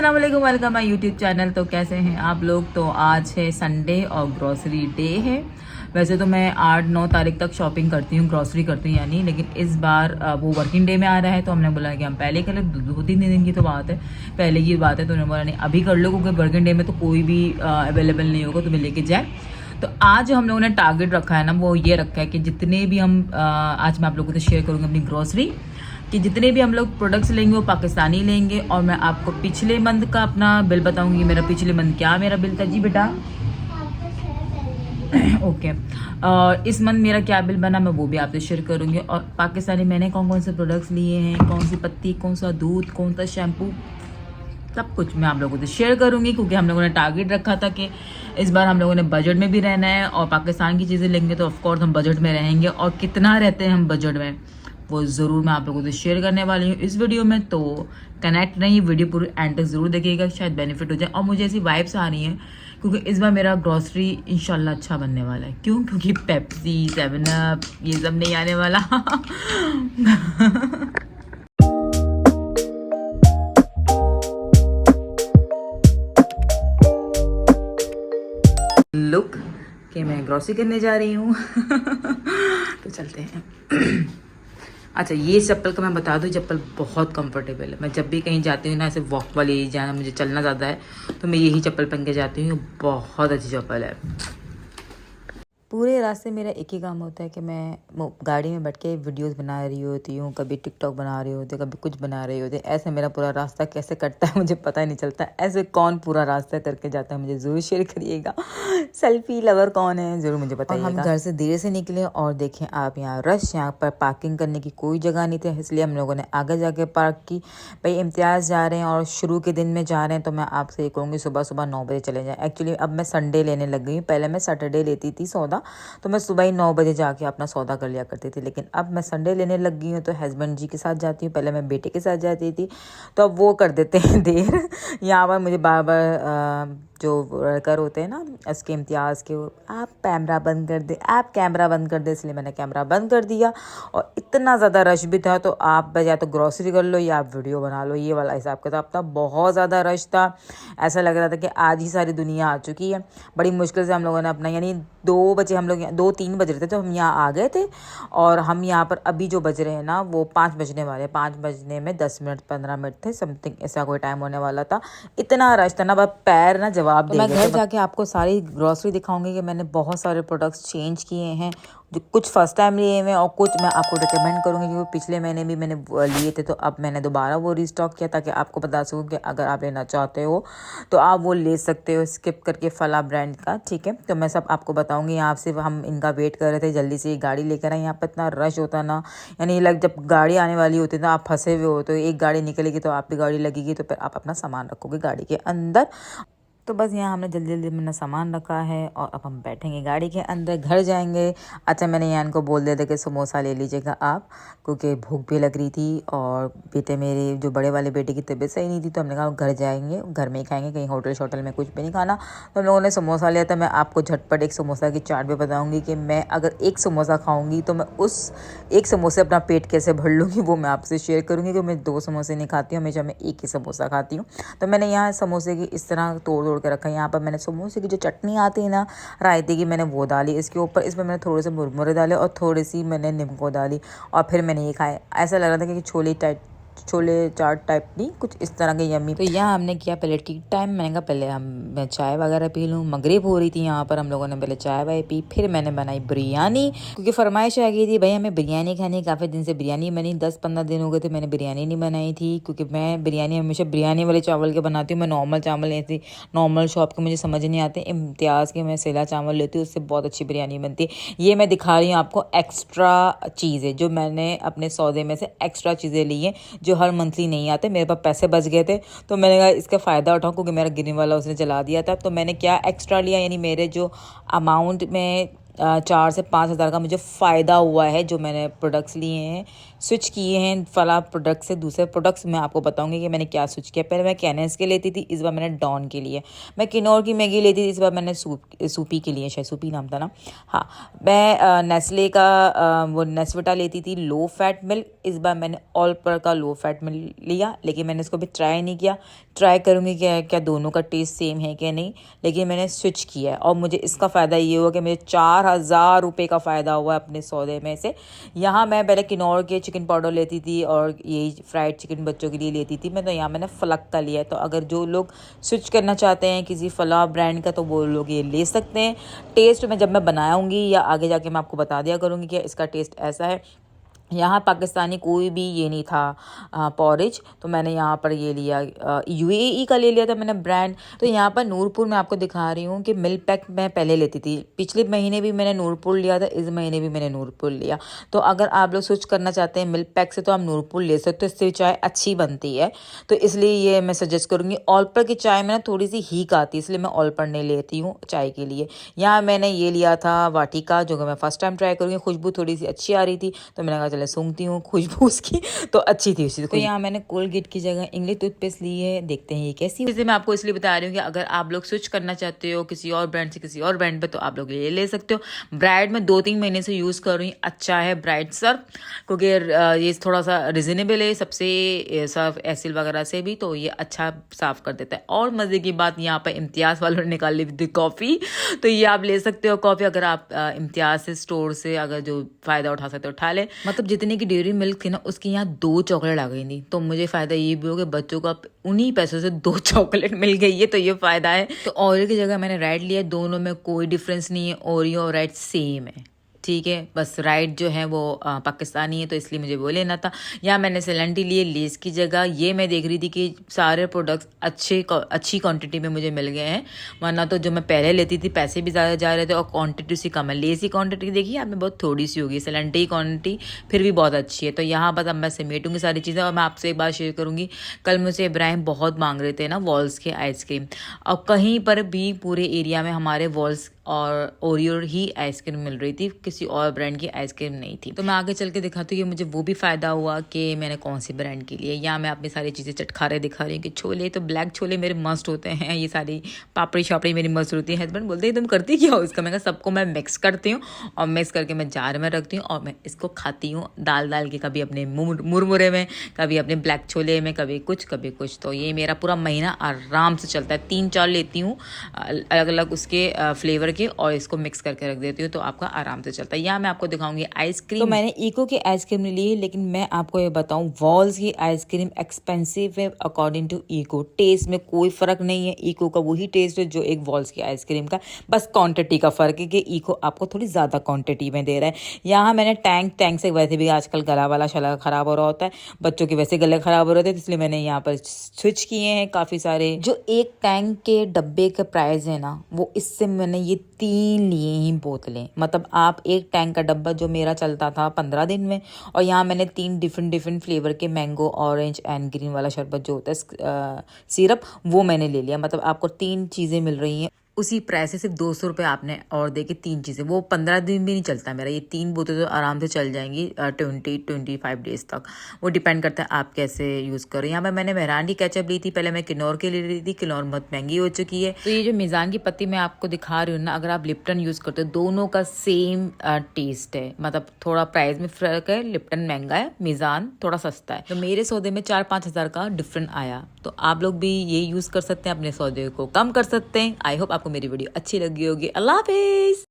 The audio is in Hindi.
अस्सलामुअलैकुम, वेलकम माय यूट्यूब चैनल। तो कैसे हैं आप लोग। तो आज है संडे और ग्रॉसरी डे है। वैसे तो मैं 8-9 तारीख तक शॉपिंग करती हूँ, ग्रॉसरी करती हूँ यानी, लेकिन इस बार वो वर्किंग डे में आ रहा है तो हमने बोला कि हम पहले कर ले। 2-3 दिन की तो बात है, पहले की बात है। तो उन्होंने बोला नहीं अभी कर लो, क्योंकि वर्किंग डे में तो कोई भी अवेलेबल नहीं होगा तुम्हें लेके जाए। तो आज हम लोगों ने टारगेट रखा है ना, वो ये रखा है कि जितने भी हम आज मैं आप लोगों से शेयर करूँगी अपनी ग्रॉसरी, कि जितने भी हम लोग प्रोडक्ट्स लेंगे वो पाकिस्तानी लेंगे। और मैं आपको पिछले मंथ का अपना बिल बताऊंगी। मेरा पिछले मंथ क्या मेरा बिल था जी बेटा। ओके। और इस मंथ मेरा क्या बिल बना मैं वो भी आपसे शेयर करूंगी। और पाकिस्तानी मैंने कौन कौन से प्रोडक्ट्स लिए हैं, कौन सी पत्ती, कौन सा दूध, कौन सा शैम्पू, सब कुछ मैं आप लोगों से शेयर करूंगी। क्योंकि हम लोगों ने टारगेट रखा था कि इस बार हम लोगों ने बजट में भी रहना है, और पाकिस्तान की चीज़ें लेंगे तो ऑफकोर्स हम बजट में रहेंगे। और कितना रहते हैं हम बजट में वो ज़रूर मैं आप लोगों से शेयर करने वाली हूँ इस वीडियो में। तो कनेक्ट नहीं, वीडियो पूरी एंड तक ज़रूर देखिएगा, शायद बेनिफिट हो जाए। और मुझे ऐसी वाइब्स आ रही हैं क्योंकि इस बार मेरा ग्रॉसरी इंशाल्लाह अच्छा बनने वाला है। क्यों? क्योंकि पेप्सी, 7 अप ये सब नहीं आने वाला। लुक कि मैं ग्रॉसरी करने जा रही हूँ। तो चलते हैं। अच्छा, ये चप्पल का मैं बता दूँ, चप्पल बहुत कंफर्टेबल है। मैं जब भी कहीं जाती हूँ ना, ऐसे वॉक वाली जाना, मुझे चलना ज़्यादा है, तो मैं यही चप्पल पहन के जाती हूँ। बहुत अच्छी चप्पल है। पूरे रास्ते मेरा एक ही काम होता है कि मैं गाड़ी में बैठ के वीडियोस बना रही होती हूँ, कभी टिकटॉक बना रही होती है, कभी कुछ बना रही होती है। ऐसे मेरा पूरा रास्ता कैसे कटता है मुझे पता ही नहीं चलता। ऐसे कौन पूरा रास्ता करके जाता है मुझे ज़रूर शेयर करिएगा। सेल्फी लवर कौन है ज़रूर मुझे बताइएगा। हम घर से देर से निकले और देखें आप यहाँ रश, यहाँ पर पार्किंग करने की कोई जगह नहीं थी, इसलिए हम लोगों ने आगे जाके पार्क की। भाई इम्तियाज़ जा रहे हैं और शुरू के दिन में जा रहे हैं, तो मैं आपसे ये कहूँगी सुबह सुबह 9 बजे चले जाएँ। एक्चुअली अब मैं संडे लेने लग गई हूँ, पहले मैं सैटरडे लेती थी सौदा, तो मैं सुबह ही 9 बजे जाके अपना सौदा कर लिया करती थी। लेकिन अब मैं संडे लेने लग गई हूँ तो हस्बैंड जी के साथ जाती हूँ, पहले मैं बेटे के साथ जाती थी, तो अब वो कर देते हैं देर। यहाँ पर मुझे बार बार जो वर्कर होते हैं ना इसके इम्तियाज़ के, आप कैमरा बंद कर दे, आप कैमरा बंद कर दे, इसलिए मैंने कैमरा बंद कर दिया। और इतना ज़्यादा रश भी था, तो आप या तो ग्रॉसरी कर लो या आप वीडियो बना लो, ये वाला हिसाब किताब था। बहुत ज़्यादा रश था, ऐसा लग रहा था कि आज ही सारी दुनिया आ चुकी है। बड़ी मुश्किल से हम लोगों ने अपना, यानी 2 बजे हम लोग, 2-3 बज रहे थे तो हम यहाँ आ गए थे। और हम यहाँ पर अभी जो बज रहे हैं ना वो 5 बजने वाले, 5 बजने में 10 मिनट 15 मिनट थे समथिंग, ऐसा कोई टाइम होने वाला था। इतना रश था ना, बस पैर ना जवाब दे गए। मैं घर जाके आपको सारी ग्रॉसरी दिखाऊंगी कि मैंने बहुत सारे प्रोडक्ट्स चेंज किए हैं, जो कुछ फर्स्ट टाइम लिए हुए और कुछ मैं आपको रिकमेंड करूँगी, क्योंकि पिछले महीने भी मैंने लिए थे, तो अब मैंने दोबारा वो रिस्टॉक किया ताकि आपको बता सकूँ कि अगर आप लेना चाहते हो तो आप वो ले सकते हो, स्किप करके फला ब्रांड का। ठीक है, तो मैं सब आपको बताऊँगी। यहाँ से हम इनका वेट कर रहे थे, जल्दी से गाड़ी लेकर आए। यहाँ पर इतना रश होता ना, यानी लग जब गाड़ी आने वाली होती है ना, आप फंसे हुए हो, तो एक गाड़ी निकलेगी तो आपकी गाड़ी लगेगी, तो फिर आप अपना सामान रखोगे गाड़ी के अंदर। तो बस यहाँ हमने जल्दी जल्दी मैंने सामान रखा है और अब हम बैठेंगे गाड़ी के अंदर, घर जाएंगे। अच्छा, मैंने यहाँ इनको बोल दिया था कि समोसा ले लीजिएगा आप, क्योंकि भूख भी लग रही थी। और बेटे मेरे, जो बड़े वाले बेटे की तबीयत सही नहीं थी, तो हमने कहा घर जाएंगे, घर में ही खाएंगे, कहीं होटल शोटल में कुछ भी नहीं खाना। तो हम लोगों ने समोसा लिया था। मैं आपको झटपट एक समोसा की चाट भी बताऊँगी कि मैं अगर एक समोसा खाऊँगी तो मैं उस एक समोसे अपना पेट कैसे भर लूँगी, वो मैं आपसे शेयर करूँगी। कि मैं 2 समोसे नहीं खाती हूँ, हमेशा मैं एक ही समोसा खाती हूँ। तो मैंने यहाँ समोसे की इस तरह तोड़ के रखा है। यहाँ पर मैंने समोसे की जो चटनी आती है ना रायते की, मैंने वो डाली इसके ऊपर। इसमें मैंने थोड़े से मुरमुरे डाले और थोड़ी सी मैंने नींबू डाली, और फिर मैंने ये खाए। ऐसा लग रहा था कि छोले चाट टाइप नहीं, कुछ इस तरह के यम्मी। तो यहाँ हमने किया पहले टी टाइम। मैंने कहा पहले मैं चाय वगैरह पी लूँ, मगरिब हो रही थी यहाँ पर, हम लोगों ने पहले चाय वाय पी, फिर मैंने बनाई बिरयानी, क्योंकि फरमाइश आ गई थी भाई हमें बिरयानी खानी। काफ़ी दिन से बिरयानी बनी, 10-15 दिन हो गए थे मैंने बिरयानी नहीं बनाई थी, क्योंकि मैं बिरयानी हमेशा बिरयानी वाले चावल के बनाती हूँ। मैं नॉर्मल चावल, ऐसे नॉर्मल शॉप के मुझे समझ नहीं आते, इम्तियाज़ के मैं सेला चावल लेती हूँ, उससे बहुत अच्छी बिरयानी बनती है। ये मैं दिखा रही हूँ आपको एक्स्ट्रा चीज़ें, जो मैंने अपने सौदे में से एक्स्ट्रा चीज़ें ली हैं, जो हर मंथली नहीं आते। मेरे पास पैसे बच गए थे, तो मैंने कहा इसका फ़ायदा उठाऊँ, क्योंकि मेरा गिरने वाला उसने चला दिया था। तो मैंने क्या एक्स्ट्रा लिया, यानी मेरे जो अमाउंट में 4 से 5 हज़ार का मुझे फ़ायदा हुआ है, जो मैंने प्रोडक्ट्स लिए हैं स्विच किए हैं फला प्रोडक्ट से दूसरे प्रोडक्ट्स मैं आपको बताऊंगी कि मैंने क्या स्विच किया। पहले मैं कैनेस के लेती थी, इस बार मैंने डॉन के लिए। मैं किनोर की मैगी लेती थी, इस बार मैंने सूपी के लिए, शायद सूपी नाम था ना। हाँ, मैं नेस्ले का वो नेस्विटा लेती थी लो फैट मिल्क, इस बार मैंने ऑलपर का लो फैट मिल्क लिया, लेकिन मैंने इसको भी ट्राई नहीं किया। ट्राई करूँगी क्या दोनों का टेस्ट सेम है कि नहीं, लेकिन मैंने स्विच किया है और मुझे इसका फ़ायदा ये हुआ कि मुझे 4000 रुपये का फ़ायदा हुआ अपने सौदे में से। यहाँ मैं पहले किनौर के चिकन पाउडर लेती थी और यही फ्राइड चिकन बच्चों के लिए लेती थी मैं, तो यहाँ मैंने फलक का लिया है। तो अगर जो लोग स्विच करना चाहते हैं किसी फला ब्रांड का तो वो लोग ये ले सकते हैं। टेस्ट में जब मैं बनाऊँगी या आगे जाके मैं आपको बता दिया करूँगी कि इसका टेस्ट ऐसा है। यहाँ पाकिस्तानी कोई भी ये नहीं था पॉरेज, तो मैंने यहाँ पर ये लिया यूएई का ले लिया था मैंने ब्रांड। तो यहाँ पर नूरपुर मैं आपको दिखा रही हूँ कि मिल्क पैक मैं पहले लेती थी, पिछले महीने भी मैंने नूरपुर लिया था, इस महीने भी मैंने नूरपुर लिया। तो अगर आप लोग स्विच करना चाहते हैं मिल्क पैक से तो आप नूरपुर ले सकते हो, इससे चाय अच्छी बनती है। तो इसलिए ये मैं सजेस्ट करूँगी। ऑलपर की चाय में ना थोड़ी सी हीक आती है, इसलिए मैं ऑलपर नहीं लेती हूँ चाय के लिए। यहाँ मैंने ये लिया था वाटिका, जो कि मैं फर्स्ट टाइम ट्राई करूँगी। खुशबू थोड़ी सी अच्छी आ रही थी तो मैंने कहा सूंघती हूँ खुशबू उसकी, तो अच्छी थी उसकी। तो यहाँ मैंने कोलगेट की जगह इंग्लिश टूथपेस्ट ली है, देखते हैं ये कैसी। इसे मैं आपको इसलिए बता रही हूँ कि अगर आप लोग स्विच करना चाहते हो किसी और ब्रांड से किसी और ब्रांड पे तो आप लोग ये ले सकते हो। ब्राइड में 2-3 महीने से यूज़ कर रही हूँ, अच्छा है ब्राइड सर, क्योंकि ये थोड़ा सा रिजनेबल है सबसे सर्फ एसिल वगैरह से भी, तो ये अच्छा साफ कर देता है। और मज़े की बात यहाँ पर इम्तियाज़ वालों ने निकाली थी कॉफ़ी, तो ये आप ले सकते हो कॉफ़ी अगर आप इम्तियाज़ से स्टोर से अगर जो फ़ायदा उठा सकते हो उठा ले। मतलब जितने की डेयरी मिल्क थी ना उसकी यहाँ 2 चॉकलेट आ गई थी, तो मुझे फ़ायदा ये भी हो कि बच्चों को उन्हीं पैसों से 2 चॉकलेट मिल गई है, तो ये फ़ायदा है। तो ओरियो की जगह मैंने रेड लिया, दोनों में कोई डिफरेंस नहीं है, ओरियो और रेड सेम है, ठीक है। बस राइट जो है वो पाकिस्तानी है तो इसलिए मुझे वो लेना था। यहाँ मैंने सेलेंटी लिए लेस की जगह। ये मैं देख रही थी कि सारे प्रोडक्ट्स अच्छी क्वांटिटी में मुझे मिल गए हैं, वरना तो जो मैं पहले लेती थी पैसे भी ज़्यादा जा रहे थे और क्वांटिटी उसकी कम है। लेस की क्वांटिटी देखिए आप में बहुत थोड़ी सी होगी, सेलेंटी की क्वांटिटी फिर भी बहुत अच्छी है। तो यहाँ बस अब मैं समेटूंगी सारी चीज़ें और मैं आपसे एक बात शेयर करूँगी। कल मुझे इब्राहिम बहुत मांग रहे थे ना वॉल्स के आइसक्रीम, और कहीं पर भी पूरे एरिया में हमारे वॉल्स और ओरियो ही आइसक्रीम मिल रही थी, किसी और ब्रांड की आइसक्रीम नहीं थी। तो मैं आगे चल के दिखाती हूँ कि मुझे वो भी फ़ायदा हुआ कि मैंने कौन सी ब्रांड की लिए। यहाँ मैं अपनी सारी चीज़ें चटखारे दिखा रही हूँ कि छोले तो ब्लैक छोले मेरे मस्त होते हैं, ये सारी पापड़ी शापड़ी मेरी मस्त होती है। हस्बैंड बोलते हैं तुम करती क्या हो इसका, मैं कहा सबको मैं मिक्स करती हूँ और मिक्स करके मैं जार में रखती हूँ और मैं इसको खाती हूँ दाल के, कभी अपने मुरमुरे में, कभी अपने ब्लैक छोले में, कभी कुछ कभी कुछ। तो ये मेरा पूरा महीना आराम से चलता है। 3-4 लेती हूँ अलग अलग उसके फ्लेवर के और इसको मिक्स करके रख देती हूँ, तो आपका आराम से चलता है। यहाँ मैं आपको दिखाऊंगी आइसक्रीम। तो मैंने इको की आइसक्रीम ली है, लेकिन मैं आपको ये बताऊँ वॉल्स की आइसक्रीम एक्सपेंसिव है अकॉर्डिंग टू इको। टेस्ट में कोई फ़र्क नहीं है, इको का वही टेस्ट है जो एक वॉल्स की आइसक्रीम का, बस क्वांटिटी का फ़र्क है कि इको आपको थोड़ी ज़्यादा क्वांटिटी में दे रहा है। यहाँ मैंने टैंक से, वैसे भी आजकल गला वाला शला ख़राब हो रहा होता है, बच्चों के वैसे गले ख़राब हो रहे थे, इसलिए मैंने यहाँ पर स्विच किए हैं काफ़ी सारे। जो एक टैंक के डब्बे का प्राइस है ना, वो इससे मैंने ये 3 लिए ही बोतलें। मतलब आप एक टैंक का डब्बा जो मेरा चलता था 15 दिन में, और यहाँ मैंने 3 डिफरेंट फ्लेवर के मैंगो, ऑरेंज एंड ग्रीन वाला शरबत जो होता है सिरप, वो मैंने ले लिया। मतलब आपको 3 चीज़ें मिल रही हैं उसी प्राइस से, सिर्फ 200 रुपये आपने और दे के 3 चीज़ें। वो 15 दिन भी नहीं चलता मेरा, ये 3 बोतल तो आराम से चल जाएंगी 20-25 डेज तक। वो डिपेंड करता है आप कैसे यूज़ करो। यहाँ पर मैंने मेहरान की केचप ली थी, पहले मैं किन्नौर की ले रही थी, किन्नौर बहुत महंगी हो चुकी है। तो ये जो मीज़ान की पत्ती मैं आपको दिखा रही हूँ ना, अगर आप लिप्टन यूज़ करते हो दोनों का सेम टेस्ट है, मतलब थोड़ा प्राइस में फ़र्क है, लिप्टन महंगा है, मीज़ान थोड़ा सस्ता है। तो मेरे सौदे में 4-5 हज़ार का डिफरेंट आया, तो आप लोग भी ये यूज़ कर सकते हैं, अपने सौदे को कम कर सकते हैं। आई होप आपको मेरी वीडियो अच्छी लगी होगी। अल्लाह हाफिज़।